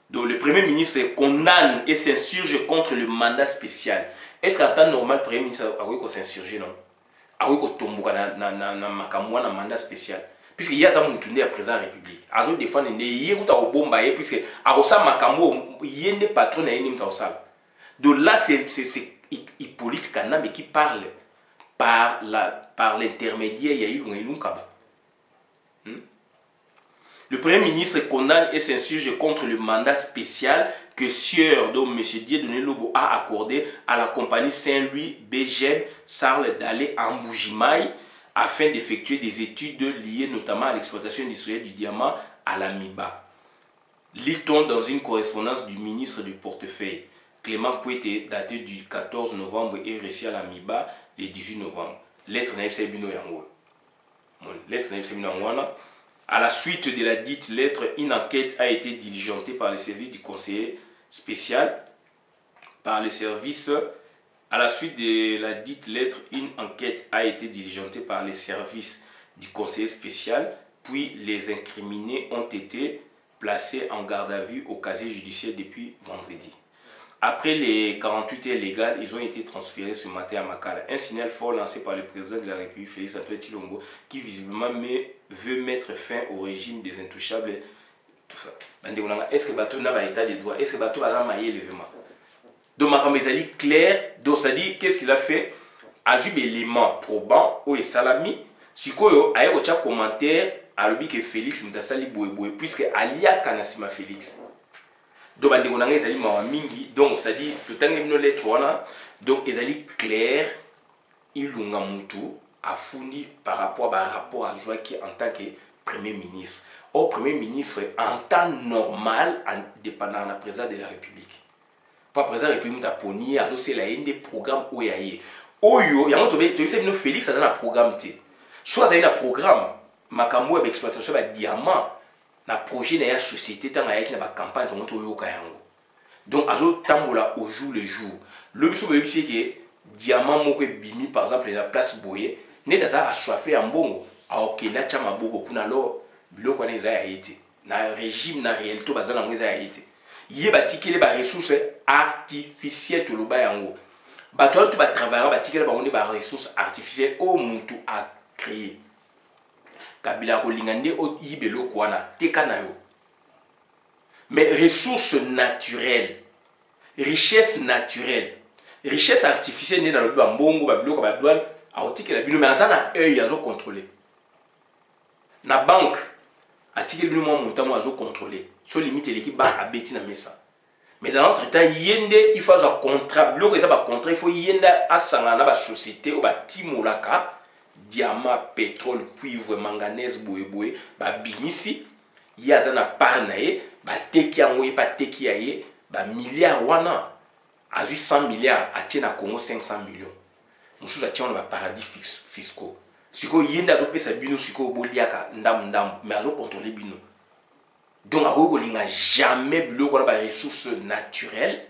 Donc le premier ministre condamne et s'insurge contre le mandat spécial. Est-ce qu'en temps normal le premier ministre a quoi s'insurger non? A quoi tomber na makamwa na mandat spécial. Puisque il y a ça mon tourné à président de la République. Azo défendre ne yé kuta obomba yé puisque a ça makamwo yende patron na yé nimta osala. Donc là, c'est Hippolyte Kanambe qui parle par l'intermédiaire Yaïlunga Ilunkaba. Le Premier ministre condamne et s'insurge contre le mandat spécial que Sieur, donc M. Dieudonné Lobo, a accordé à la compagnie Saint-Louis BGM Sarle d'aller en Bougimaï afin d'effectuer des études liées notamment à l'exploitation industrielle du diamant à la Miba. Lit-on dans une correspondance du ministre du portefeuille Clément Kouete, daté du 14 novembre et reçu à la Miba le 18 novembre. Lettre naïbse bino yango. Lettre naïbse bino yango. À la suite de la dite lettre, une enquête a été diligentée par le service du conseiller spécial. À la suite de la dite lettre, une enquête a été diligentée par les services du conseiller spécial, puis les incriminés ont été placés en garde à vue au casier judiciaire depuis vendredi. Après les 48 heures légales, ils ont été transférés ce matin à Makala. Un signal fort lancé par le président de la République, Félix Antoine Tshilombo, qui visiblement veut mettre fin au régime des intouchables. Tout ça. Est-ce que Bato n'a pas état de droit? Est-ce que Bato a maillé l'événement? Donc, Makamezali clair, donc ça dit qu'est-ce qu'il a fait? Ajub élément probant ou salami. Si quoi a eu un commentaire à l'objet que Félix Mtassali Bouéboué, puisque Alia Kanasima Félix. Donc, donc c'est-à-dire tout le temps lettre donc ils allaient clair ilunga mutu afundi par rapport à rapport à joie qui en tant que premier ministre. Au premier ministre en temps normal en dépendant de la présidence de la République. Pas président de la République a poni associé la des programmes oyaye. Oyo yango to c'est no Félix a un programme té. Soit un programme makambo d'exploitation ba diamant na projet na société tant avec la campagne to yo kayango. Donc azo tambola au jour le jour. Le biso be c'est que diamant moko bimi par exemple la place Boye n'est ça assoiffé en bongo a okenda chama boko kuna lo biloko na eza ya été. Na régime na réalité bazana ngo eza ya été. Yé batikele ba ressources artificielles to loba yango. Bato to ba travailler batikele ba onde ba ressources artificielles au mutu a créé. Kabila ko lingande o yibelo kwana teka na yo. Mais ressources naturelles, richesse naturelle, richesse artificielle n'est dans le mbongo ba biloko ba douane a otikela bino mais azana œil azo contrôler. Na banque atikela bino mo montant azo contrôler. So limite l'équipe ba abeti na mesa. Mais dans l'entretemps yende il faut un contrat, biloko eza ba contrat, il faut yenda asanga na ba société ou ba timolaka diamant, pétrole, cuivre, manganèse, boé, ba bimisi, y a zana parnae, ba teki yango ba teki yaye, ba milliards wana, a 100 milliards, a tient à Congo 500 millions. Nous sommes à ba paradis fiscaux. Siko yenda zo pesa bino siko boliaka ndam, mais azo contrôler bino. Donc a kolinga jamais biloko na ba ressources naturelles,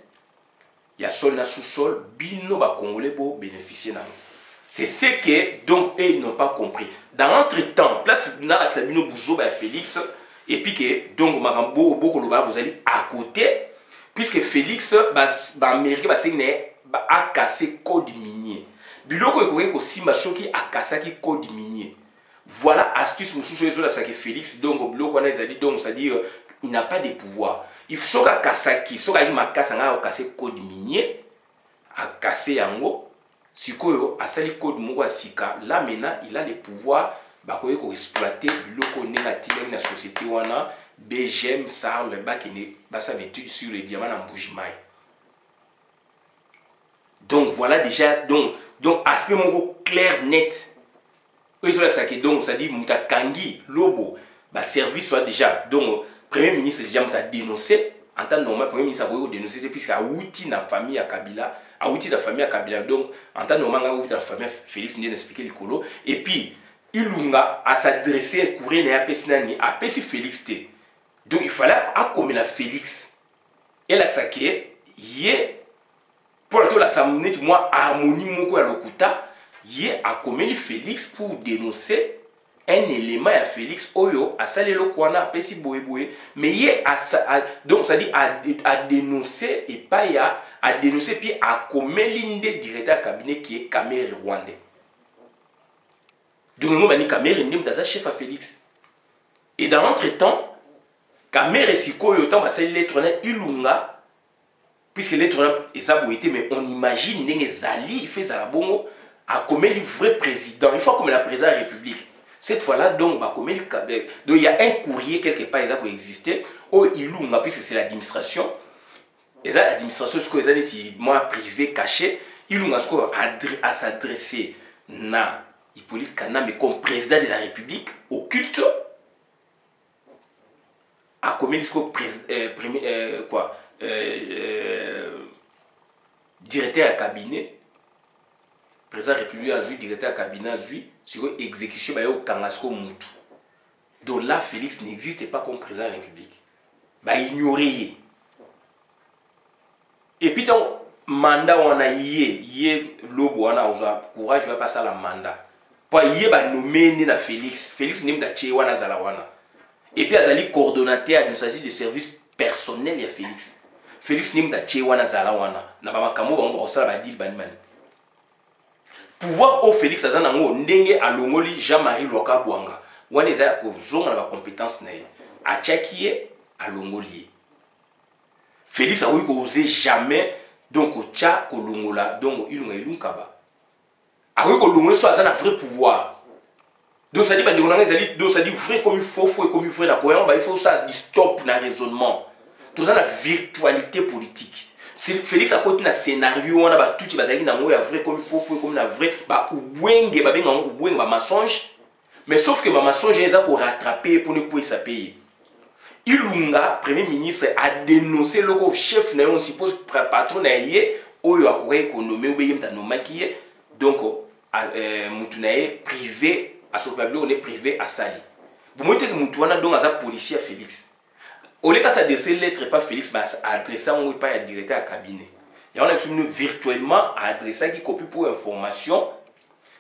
ya sol na sous-sol, bino ba congolais bo bénéficier na. C'est ce que donc ils n'ont pas compris. Dans l'entretemps, place dans l'axabino Boujo ba Félix et puis que donc Marambo beaucoup le vous allez à côté puisque Félix ba Amérique ba signé ba a cassé code minier. Biloko ekoki ko simba choki a cassé qui code minier. Voilà astuce mususu ezo la que Félix donc biloko na ezali donc ça dit il n'a pas de pouvoir. Il faut que Kasaki, soka il m'a cassé a cassé code minier a cassé yango. Sikoyo asali code moko sika là maintenant il a le pouvoir ba ko exploiter biloko négatif na société wana BGM ça le bac ne ba sa étude sur les diamants en Mbujimai. Donc voilà déjà donc aspect moko clair net. Oui c'est ça que donc ça dit mutakangi lobo ba service soit déjà donc premier ministre déjà m'a dénoncé en tant normal premier ministre a dénoncé puisque a outil na famille à Kabila a outil la famille à Kabila donc en tant normal a outil la famille Félix n'est expliquer le colo et puis ilunga à s'adresser courir na pesnani a pesi Félix té donc il fallait à comme la Félix et là ça qui est yé pour tout là ça minute moi harmonie moko ya lokuta yé a comme Félix pour dénoncer un élément à Félix Oyo a salé le kwana pesi boé mais yé donc ça dit à dénoncer et pas à dénoncer puis à commettre l'une des directeurs cabinet qui est Kamere Rwandais. Donc moi bani Kamere ndem daza chef à Félix. Et dans l'entretemps Kamere sikoyo tant ba salé lettre na ilunga puisque lettre est ça boité mais on imagine ndenge zali il fait za la bongo à commettre le vrai président il faut comme la présidente de la République. Cette fois-là, donc, donc il y a un courrier quelque part qui existait, où il loue, puisque c'est l'administration, et ça, l'administration, ce que les années, moi, privé, caché, il loue à s'adresser à Hippolyte Kana, mais comme président de la République, au culte, à commettre directeur à cabinet, président de la République a joué, directeur de cabinet a joué, sur l'exécution de Kangasko Moutou. Donc là, Félix n'existait pas comme président de la République. Il ignorait. Et puis, donc, mandat, on a lobo, on a courage, on va passer à la mandat. Pour y nommer Félix. Félix n'est pas wana zalawana. Et puis, il a coordonnateur administratif des services personnels de Félix. Félix n'est pas wana zalawana. Na ba makamo ba mbo sala ba deal banimani. Pouvoir au Félix Azanango, ndenge alongoli Jean-Marie Loka Bouanga. Wane za ko zonga na ba compétence na ye. Achakiye alongoli. Félix a ko osé jamais donc tcha ko longola donc ilunga ilunkaba. A ko longola so azana vrai pouvoir. Donc ça dit ba ndiko nanga ezali donc ça dit vrai comme faux et comme vrai na poème il faut ça du stop na raisonnement. Tout ça la virtualité politique. Félix a côté na scénario on a ba tout bazaki na ngo ya vrai comme faux comme na vrai ba ubwenge ba benga ubwenge ba mensonge mais sauf que ba mensonge ils a ko rattraper pour ne pas s'appuyer. Ilunga premier ministre a dénoncé le chef na on suppose patron na yé oyo akore économie ou bien ta nomaki donc mutunaye privé à ce problème on est privé à Sali. Bon moi que mutuana donc à policier Félix. Au lieu de s'adresser lettre pas Félix, bah adresser on pas à directeur à cabinet. Et on a virtuellement à adresser qui copie pour information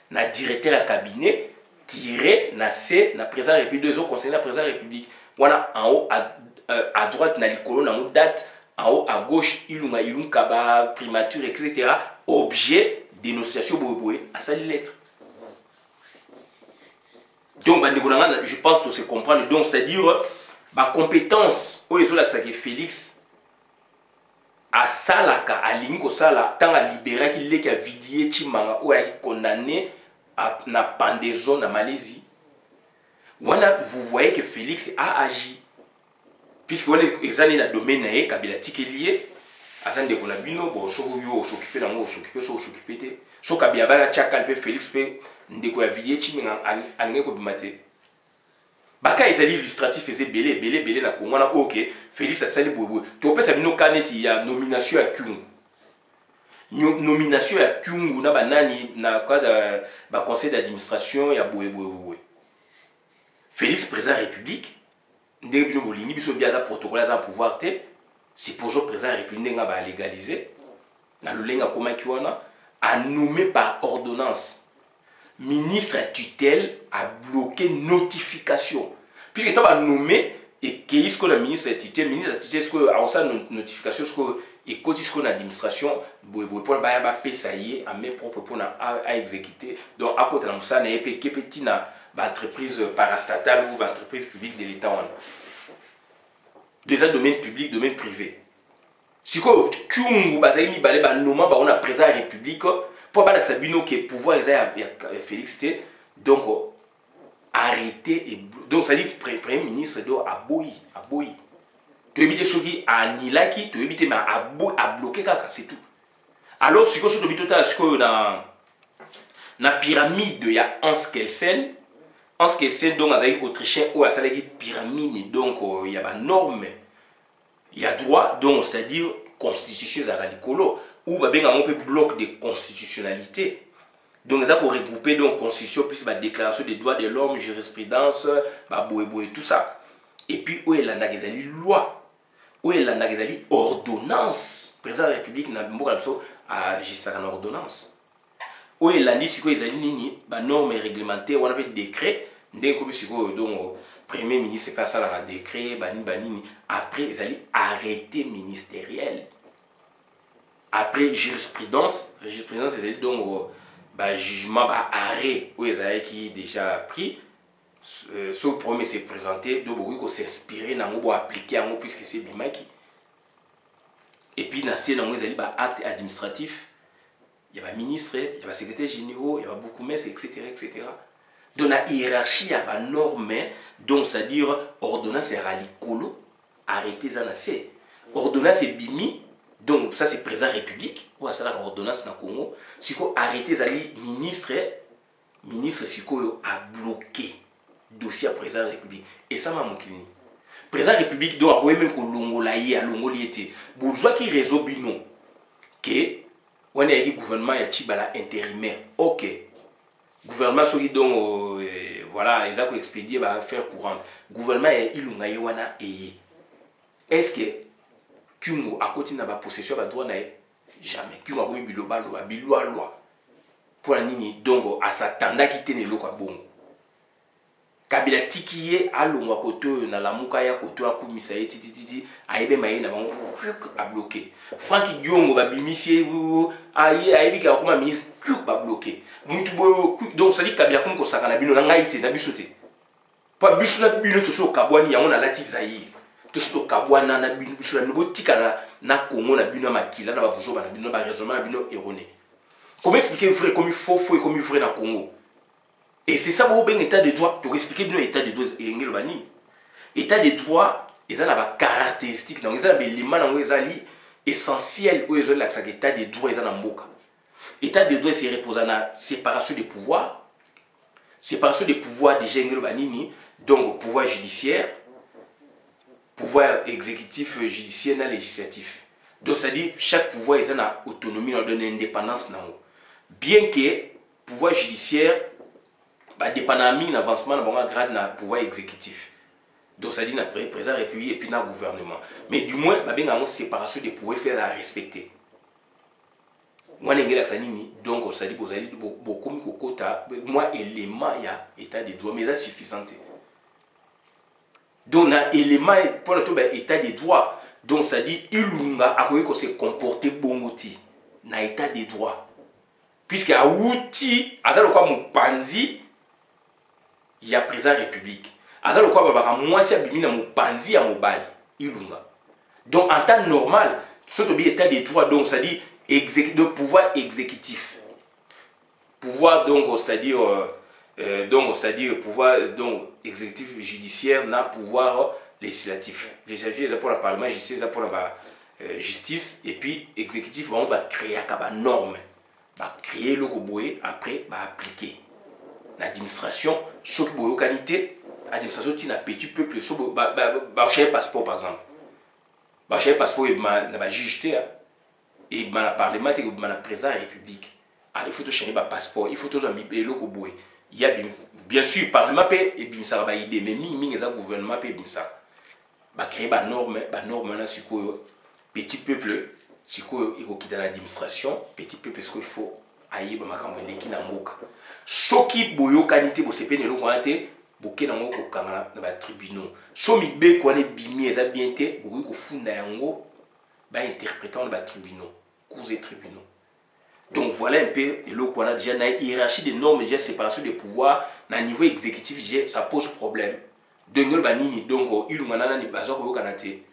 na directeur à cabinet tiré na C na président de la République deux autres conseillers na président de la République. On a en haut à droite na l'icône na date en haut à gauche ilunga kaba primature etc. Objet dénonciation boboé à sa lettre. Donc je pense que se comprendre donc c'est-à-dire ma compétence au ezo la que Félix a salaka a lingo sala tant à libérer qu'il est qui a vidier chimanga ou a condamné à na pendaison na Malaisie. Voilà, vous voyez que Félix a agi puisque on est examiné dans le domaine naé kabila tikelier asan de konabino bon so yo s'occuper dans s'occuper te so kabila ba chakal pe Félix pe ndeko ya vidier chimanga alingé ko bimate. Baka ezali illustratif faisait belé na Congo na OK Félix a sali bobo to pesa bino kaneti ya nomination à Kyungu nomination à Kyungu na banani na cadre ba conseil d'administration ya boye Félix président de la République ndenge bino bolingi biso biaza protocole za pouvoir te si projet président de la République nga ba légaliser na lolenga komaki wana a nommé par ordonnance ministre à tutelle a bloqué notification. Puisque tu as nommé et qui est le ministre à tutelle, est-ce que a notification, est-ce que et côté ce qu'on administration, pour ba payer à mes propres pour à exécuter. Donc à côté de ça, n'est pas petit na entreprise parastatale ou entreprise publique de l'État. Déjà domaine public, domaine privé. Si quoi Kyungu bazali balé ba noma ba on a président de la République pour ba sabino que pouvoir Félix T donc arrêter et donc ça dit premier ministre doit aboyi tu éviter ce qui a nilaki tu éviter mais à bloquer kaka c'est tout. Alors si quoi sur le total ce que dans na pyramide il y a Hans Kelsen donc azali autrichien ou asalaki pyramide donc il y a ba norme il y a droit donc c'est-à-dire constitution zaradicolo ou bah bien on peut bloc de constitutionnalité. Donc ça pour regrouper donc constitution plus la déclaration des droits de l'homme, jurisprudence, bah boé tout ça. Et puis où est la nagazali loi, où est la nagazali ordonnance. Président de la République n'a pas à gérer en ordonnance. Où est la dit si quoi ils allaient nini, bah normes réglementées, on appelle décret. Dès que si quoi donc premier ministre pas ça la décret, banini. Après ils allaient arrêter ministériel. Après jurisprudence ils allaient donc jugement arrêt où ils avaient qui déjà pris. Ce premier s'est présenté, donc beaucoup s'inspirer dans pour appliquer en puisque c'est bimaki. Et puis dans ces dans les actes administratifs, il y a ministre, il y a secrétaire généraux, il y a beaucoup mais etc. Dans la hiérarchie il y a normes donc c'est-à-dire ordonnance et ralicolo arrêté ça c'est ordonnance et bimi donc ça c'est président République ou ça la ordonnance na Congo si quoi arrêté zali ministre si quoi a bloqué dossier à président de la République et ça m'a montré président de la République doit avoir même que l'ongolaïe à l'ongoli était bourgeois qui réseau bino que on est gouvernement ya chibala intérimaire OK gouvernement soki donc voilà ils ont expédié ba faire courante gouvernement ya ilungaye wana eye est-ce que Kyungu à côté na ba possession ba droit na jamais Kyungu a komi biloba loi pour la nini donc à s'attendre qui tenait loko bongo kabila tikiye alongwa koto na lamuka ya koto akumisa ye tititi aibe maye na bango a bloqué Franck Diongo ba bimisie aibi ka koma ministre ba bloqué mutu bo donc ça dit kabila comme ko sakana bino na ngaite na bisote pa biso na bino to so kabwani yango na lati zayi to so kabwana na bino biso na botika na Congo na bino makila na ba bourgeois na bino ba raisonnement na bino erroné. Comment expliquer vrai comme il faut et comme il vrai na Congo? Et c'est ça pour bien état de droit. Pour expliquer bien l'état de droit état de droit, ils ont des caractéristiques, donc ils ont des éléments dans les alliés essentiel où ils ont l'accès à l'état des droits et en mboka. État des droits c'est reposant na séparation des pouvoirs. Séparation des pouvoirs déjà ngelo banini, donc pouvoir judiciaire, pouvoir exécutif, judiciaire et législatif. Donc ça dit chaque pouvoir est en autonomie, dans une indépendance. Bien que pouvoir judiciaire bah dépendamment d'avancement dans le grade na pouvoir exécutif. Donc ça dit na président république et puis na gouvernement. Mais du moins bah bien une séparation des pouvoirs faire à respecter. Moi n'engela sanini donc ça dit vous allez beaucoup kokota moi élément ya état des droits mais ça suffisant. Donc na élément pour le tout état des droits. Donc ça dit ilunga akoye ko se comporter bongoti na état des droits. Puisque à outil azalo kwa mupanzi ya président république. Azalo kwa babaka mwasi abimi na mupanzi ya mobali ilunga. Donc en temps normal, surtout bien état des droits donc ça dit de pouvoir exécutif. Pouvoir donc c'est-à-dire pouvoir donc exécutif judiciaire na pouvoir législatif. Législatif c'est pour le parlement, judiciaire c'est pour la justice et puis exécutif on va créer une norme. Va créer le boé après va appliquer. L'administration chaque boé qualité administration tina petit peuple so ba chercher passeport par exemple. Ba chercher passeport et ba juge et dans le parlement et dans le président de la République. Il faut changer le passeport, il faut toujours mettre le boé. Il y a bien sûr le parlement et bien ça va aider mais le gouvernement et bien ça va créer des normes là sur petit peuple si il faut quitter l'administration petit peuple ce qu'il faut aïe ba makambo leki na mboka soki boyo kanité bo sepene lo kwante boke na ngo ko kangala na ba tribunaux so mi be ko ne bimi eza bien te boku ko funda yango ba interprétant na ba tribunaux cours et tribunaux. Donc voilà un peu et lo ko na déjà na hiérarchie des normes déjà séparation des pouvoirs na niveau exécutif ça pose problème de ngol ba nini donc ilunga nana ni bazo ko kanate.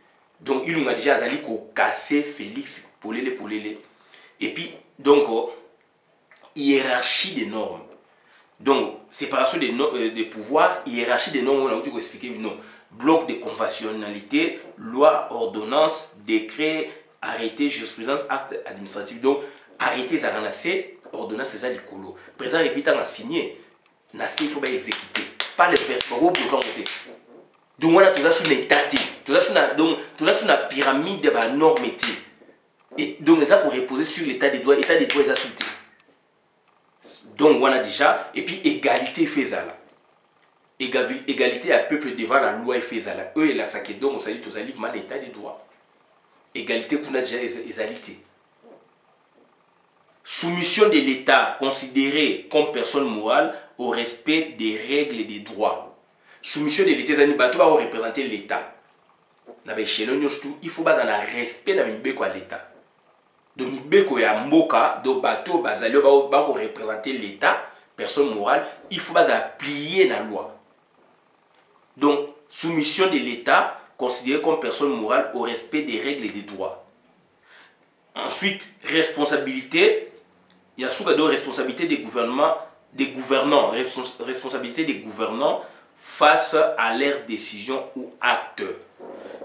Donc il m'a déjà allé casser Félix Polele. Et puis donc hiérarchie des normes. Donc séparation des pouvoirs, hiérarchie des normes, on a dit expliquer non. Bloc de conventionnalité, loi, ordonnance, décret, arrêté, jurisprudence, acte administratif. Donc arrêté ça ranassé, ordonnance c'est ça l'écolo. Président répétant a signé, il faut bien exécuter. Pas les versements au bloc côté. Donc on a tout ça sur l'état, tout ça sur la pyramide de la norme et donc ça pour reposer sur l'état des droits est assujetti. Donc on a déjà et puis égalité fait ça là. Égalité à peuple devant la loi et fait ça là. Eux et là ça qui donc on s'est dit tous livre mal l'état des droits. Égalité qu'on a déjà égalité. Soumission de l'État considéré comme personne morale au respect des règles et des droits. Soumission de l'État, c'est que va représenter l'État. Il faut pas un respect de l'État. Donc, il y a mboka, donc bateau, bazali, va représenter l'État, personne morale. Il faut pas appliquer la loi. Donc, soumission de l'État considéré comme personne morale au respect des règles et des droits. Ensuite, responsabilité. Il y a souvent de responsabilité des gouvernements, responsabilité des gouvernants face à leurs décisions ou actes.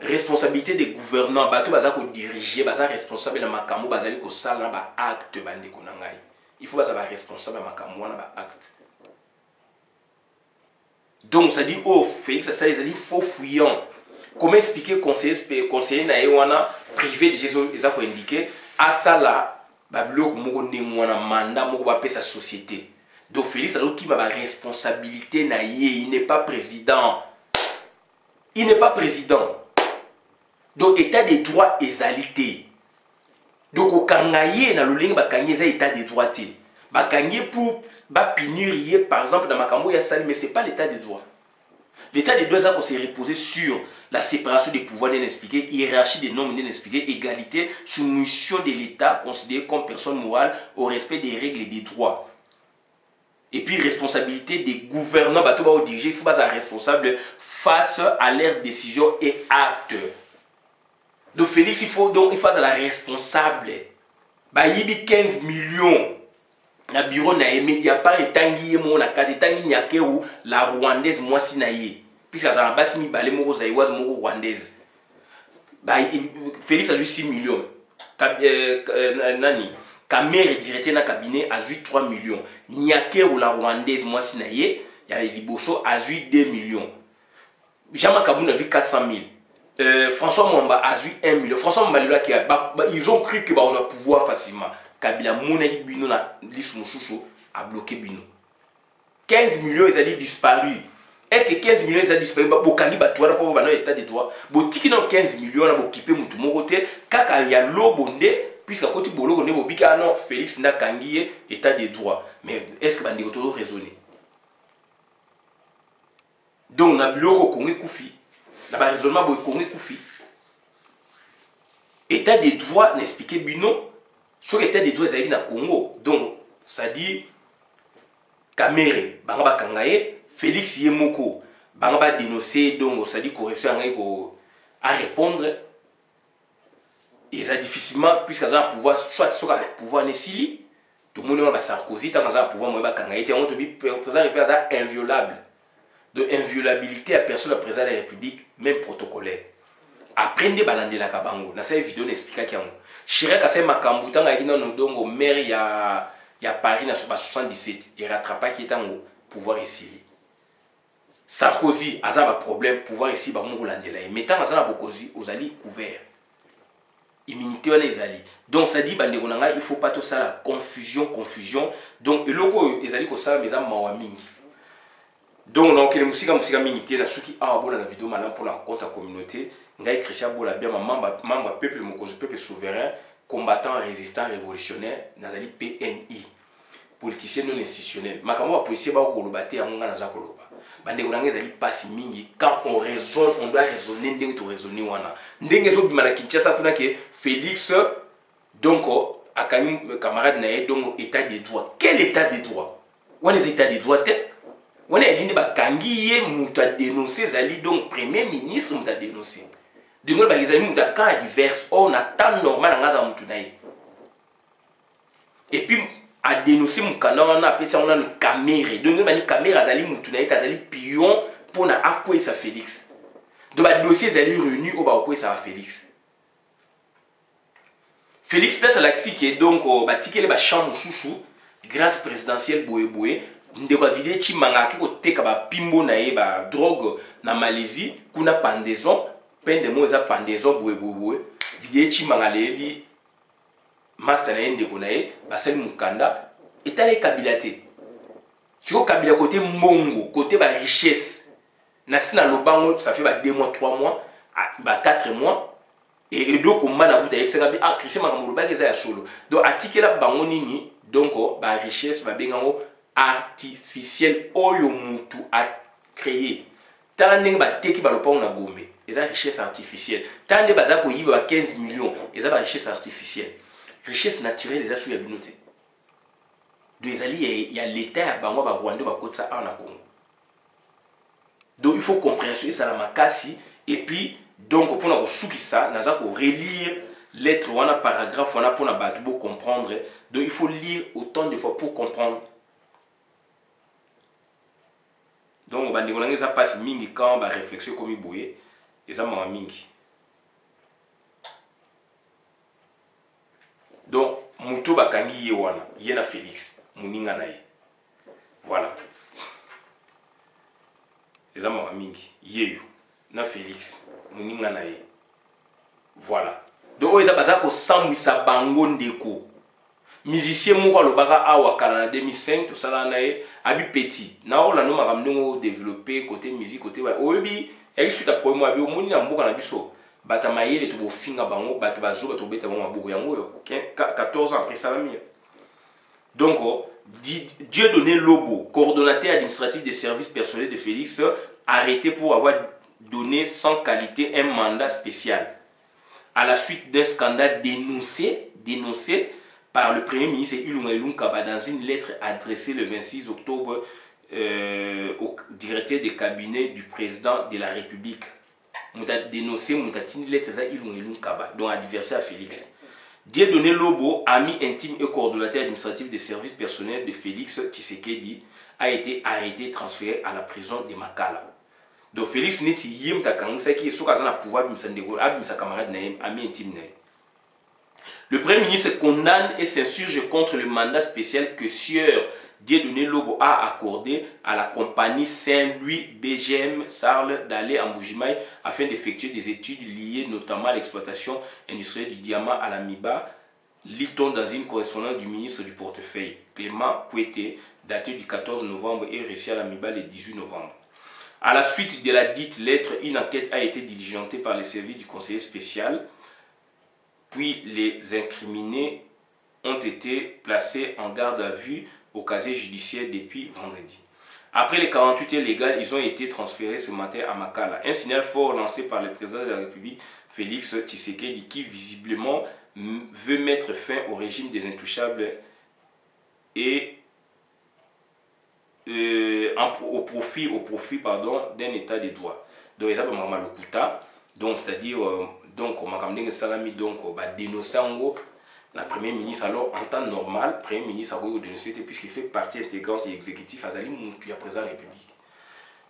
Responsabilité des gouvernants, bato baza ko diriger, baza responsable na makambo bazali ko sala na ba acte bande ko nangai. Il faut baza ba responsable na makambo na ba acte. Donc ça dit oh Félix ça les a dit faux fouillant. Comment expliquer conseiller na wana privé de Jésus ils a ko indiquer à ça là ba bloko moko ndengwana mandat moko ba pesa société. Donc Félix a qui ma responsabilité na yé, il n'est pas président. Il n'est pas président. Donc état des droits égalité. Donc au kangaye na lolinga ba kangeza état des droits té. Ba kangé pour ba punir par exemple dans makambo ya sali mais c'est pas l'état des droits. L'état des droits ça qu'on s'est reposé sur la séparation des pouvoirs d'un expliqué, hiérarchie des normes d'un expliqué, égalité, soumission de l'État considéré comme personne morale au respect des règles et des droits. Et puis responsabilité des gouvernants, bateau va diriger, il faut pas être responsable face à leurs décisions et actes. Donc Félix, il faut être la responsable. Bah il 15 millions. Na bureau na Mediapart et tangi mo na kati tangi nyake ou la rwandaise moi sinaye. Puisque ça basi mi balé moko zaïwaz moko rwandaise. Bah Félix a juste 6 millions. nani Kamere directeur na cabinet a 3 millions. Niake ou la rwandaise moi sinaye ya liboso a 2 millions. Jama Kaboun a 400 000. François Mwamba a 1 million. François Mwamba qui ils ont cru que bah on pouvoir facilement. Kabila Mouna Bino na Lisumususu a bloqué Bino. 15 millions ils allaient disparu. Est-ce que 15 millions ils allaient disparu? Bokani batouana pour bano état de droit. Botiki dans 15 millions na bokipe mutu mokote kaka ya lobonde puisqu'à côté bolo on est bobika non Félix na kangiye état de droit. Mais est-ce que bandeko to raisonner? Donc na biloko Congo Koufi. Na ba raisonnement boy Congo Koufi. État de droit n'expliquer bino sur état de droit ezali na Congo. Donc ça dit Kamere, banga ba kangaye, Félix Yemoko, banga ba dénoncer donc ça dit corruption ngai ko à répondre. Et ça difficilement puisqu'ils ont pouvoir soit sur pouvoir nesili, tout le monde va Sarkozy tant qu'ils ont pouvoir moi ba kangaye, on te dit président ça inviolable. De inviolabilité à personne le président de la République même protocolaire. Apprendre balande la kabango, na cette vidéo n'explique qu'il y a Chirac a fait makambu tanga qui dans dongo maire il y a Paris dans 77 et rattrapa qui est en pouvoir ici. Sarkozy a un problème pouvoir ici ba mongolandela mais tant que Bokozi aux alliés couverts. Immunité on les alliés. Donc ça dit bande konanga il faut pas tout ça la confusion. Donc le logo les alliés ko ça mais mawa mingi. Donc on a que musique mingi na suki a bola na vidéo maintenant pour la compte à communauté ngai Christian Bola bien membre peuple mokozi peuple souverain combattant résistant révolutionnaire nazali PNI politicien non institutionnel makambo ba policier ba ko lobate yango na za ko loba bande ko nangeza li passe mingi quand on raisonne on doit raisonner ndenge to raisonner wana ndenge zo bimana Kinshasa tuna ke Félix donc akani camarade na donc état de droit quel état de droit on les états de droit on est ligne ba kangiye muta dénoncer zali donc premier ministre muta dénoncer de nous ba izali muta cas divers on attend normal ngaza mutu naye et puis a dénoncer mon canal on a appelé ça on a une caméra donc ba ni caméra zali mutu naye zali pion pour na akwe sa Félix donc ba dossier zali réuni au ba akwe sa Félix place à l'axi qui est donc ba tikele ba chambre chouchou grâce présidentielle boye ndeko vidé chimanga ki ko teka ba pimbo na ye ba drogue na Malaisie kuna pendaison peine de moza pendaison boye vidé chimanga leli master na ndeko na ye basali mukanda etale kabilate siko kabila côté mbongo côté ba richesse na sina lobango ça fait ba 2 mois 3 mois ba 4 mois et donc on mana buta yebsanga bi Christian makamuro ba keza ya solo donc atikela bango nini donc ba richesse ba bengango artificiel oyo mutu a créé tala ndenge bateki balopa na bombe eza richesse artificielle tala ndenge baza ko yiba 15 millions eza ba richesse artificielle richesse naturelle eza sous ya binote donc ezali ya l'état ya bango ba Rwanda ba kotsa na Congo donc il faut compréhension ça la makasi et puis donc pour na sukisa naza ko relire lettre wana paragraphe wana pour na batu bo comprendre donc il faut lire autant de fois pour comprendre. Donc, ça passe mingi quand on réflexion comme il bouille, et ça m'a mingi. Donc, Moutou Bakangi Yewana, Yena Félix, Mouninga Naye. Voilà. Et ça m'a mingi. Yeyu, na Félix, Mouninga Naye. Voilà. Donc, ils ont besoin de s'amouissa bango ndeko. Musicien moko lobaka awa kala na 2005 to sala nae abi petit na ola no makamngo développer côté musique côté oyebi et suite à problème abi omoni na mboka na biso bata mayele to bofinga bango bata bazo to beta bango mabuku yango yo 14 ans après salami. Donc Dieu donné Lobo, coordonnateur administratif des services personnels de Félix, arrêté pour avoir donné sans qualité un mandat spécial à la suite d'un scandale dénoncé par le Premier ministre Ilunga Ilunkaba dans une lettre adressée le 26 octobre au directeur de cabinet du président de la République. On a dénoncé une lettre à Ilunga Ilunkaba, dont adversaire Félix. Dieudonné Lobo, ami intime et coordonnateur administratif des services personnels de Félix Tshisekedi, a été arrêté et transféré à la prison de Makala. Donc Félix Neti Yim Takang, c'est qui est sur le pouvoir de sa camarade ami intime. Le Premier ministre condamne et s'insurge contre le mandat spécial que Sieur Dieudonné Lobo a accordé à la compagnie Saint-Louis BGM Sarl d'aller en Mbujimayi afin d'effectuer des études liées notamment à l'exploitation industrielle du diamant à la Miba, lit-on dans une correspondance du ministre du portefeuille, Clément Kouété, datée du 14 novembre et reçue à la Miba le 18 novembre. À la suite de la dite lettre, une enquête a été diligentée par les services du conseiller spécial, puis les incriminés ont été placés en garde à vue au casier judiciaire depuis vendredi. Après les 48 heures légales, ils ont été transférés ce matin à Makala. Un signal fort lancé par le président de la République, Félix Tshisekedi, qui visiblement veut mettre fin au régime des intouchables et au profit d'un état de droit. Donc, donc c'est-à-dire donc dénoncer la première ministre. Alors en temps normal, premier ministre a dénoncé puisqu'il fait partie intégrante et exécutif à Zali Moutou à président de la République.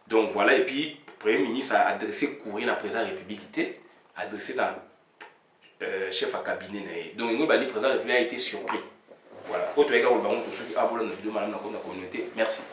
Donc voilà, et puis le premier ministre a adressé courrier à la président de la République, a adressé la chef à cabinet. Donc le président de la République a été surpris. Voilà. Autre cas, on va vous vidéo, madame la communauté. Merci.